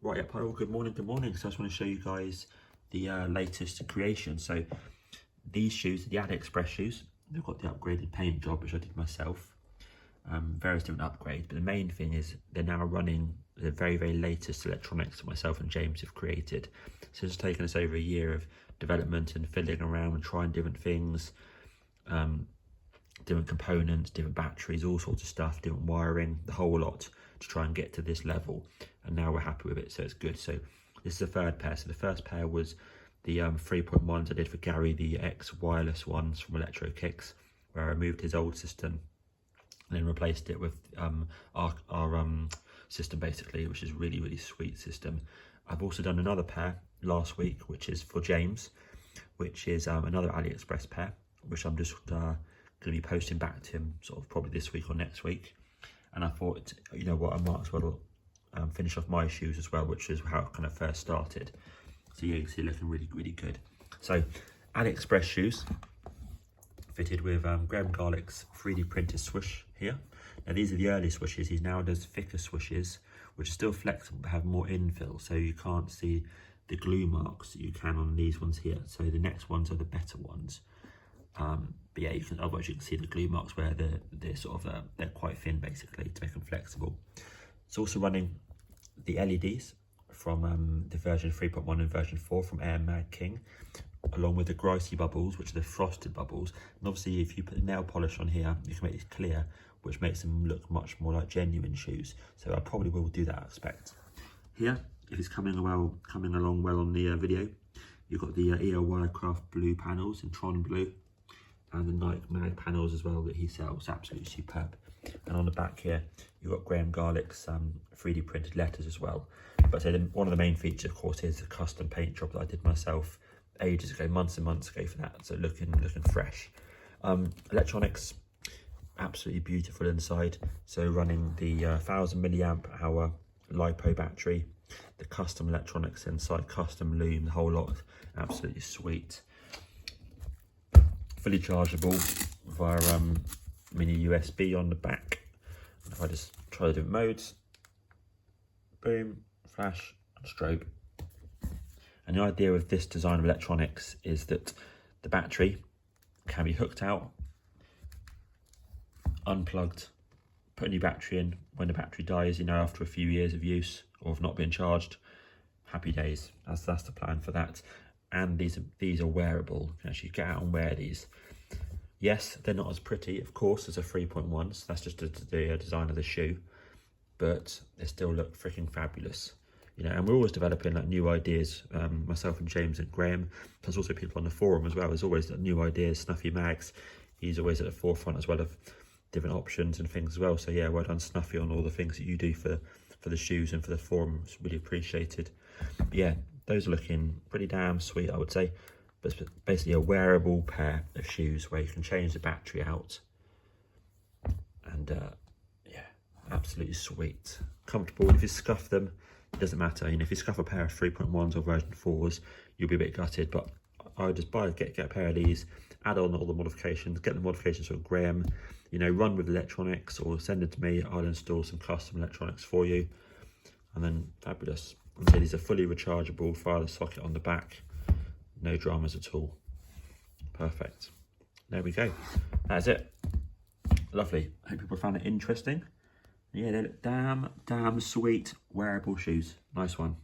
Right, up, hello, good morning. So I just want to show you guys the latest creation. So these shoes, the AliExpress shoes, they've got the upgraded paint job, which I did myself. Various different upgrades, but the main thing is they're now running the very, very latest electronics that myself and James have created. So it's taken us over a year of development and fiddling around and trying different things, different components, different batteries, all sorts of stuff, different wiring, the whole lot, to try and get to this level. And now we're happy with it, so it's good. So this is the third pair. So the first pair was the 3.1s I did for Gary, the X wireless ones from Electro Kicks, where I removed his old system and then replaced it with our system basically, which is really, really sweet system. I've also done another pair last week, which is for James, which is another AliExpress pair, which I'm just going to be posting back to him sort of probably this week or next week. And I thought, you know what, I might as well finish off my shoes as well, which is how it kind of first started. So yeah, you can see looking really, really good. So AliExpress shoes fitted with Graham Garlick's 3D printed swoosh here. Now these are the early swooshes. He now does thicker swooshes, which are still flexible but have more infill, so you can't see the glue marks that you can on these ones here. So the next ones are the better ones. But yeah, otherwise you can see the glue marks where they're sort of they're quite thin basically to make them flexible. It's also running the LEDs from the version 3.1 and version 4 from Air Mag King, along with the Gricey bubbles, which are the frosted bubbles. And obviously if you put nail polish on here, you can make these clear, which makes them look much more like genuine shoes. So I probably will do that, I expect. Here, if it's coming along well on the video, you've got the EO Wirecraft blue panels in Tron blue, and the Nike Mag panels as well that he sells, absolutely superb. And on the back here, you've got Graham Garlick's 3D printed letters as well. But so one of the main features, of course, is the custom paint job that I did myself ages ago, months and months ago for that. So looking fresh. Electronics, absolutely beautiful inside. So running the 1000 milliamp hour LiPo battery, the custom electronics inside, custom loom, the whole lot, absolutely sweet. Fully chargeable via mini USB on the back. If I just try the different modes, boom, flash, and strobe. And the idea of this design of electronics is that the battery can be hooked out, unplugged, put a new battery in. When the battery dies, you know, after a few years of use or of not being charged, happy days. That's the plan for that. And these are wearable. You can actually get out and wear these. Yes, they're not as pretty, of course, as a 3.1, so that's just the design of the shoe, but they still look freaking fabulous. You know, and we're always developing like new ideas, myself and James and Graham. There's also people on the forum as well. There's always new ideas. Snuffy Mags, he's always at the forefront as well of different options and things as well. So yeah, well done Snuffy on all the things that you do for the shoes and for the forum. It's really appreciated. But yeah, those are looking pretty damn sweet, I would say. But it's basically a wearable pair of shoes where you can change the battery out. And yeah, absolutely sweet. Comfortable. If you scuff them, it doesn't matter. You know, if you scuff a pair of 3.1s or version 4s, you'll be a bit gutted. But I would just get a pair of these, add on all the modifications, get the modifications from Graham, you know, run with electronics or send it to me. I'll install some custom electronics for you. And then fabulous. And so these are fully rechargeable, fire the socket on the back. No dramas at all. Perfect. There we go. That's it. Lovely. I hope people found it interesting. Yeah, they look damn sweet wearable shoes. Nice one.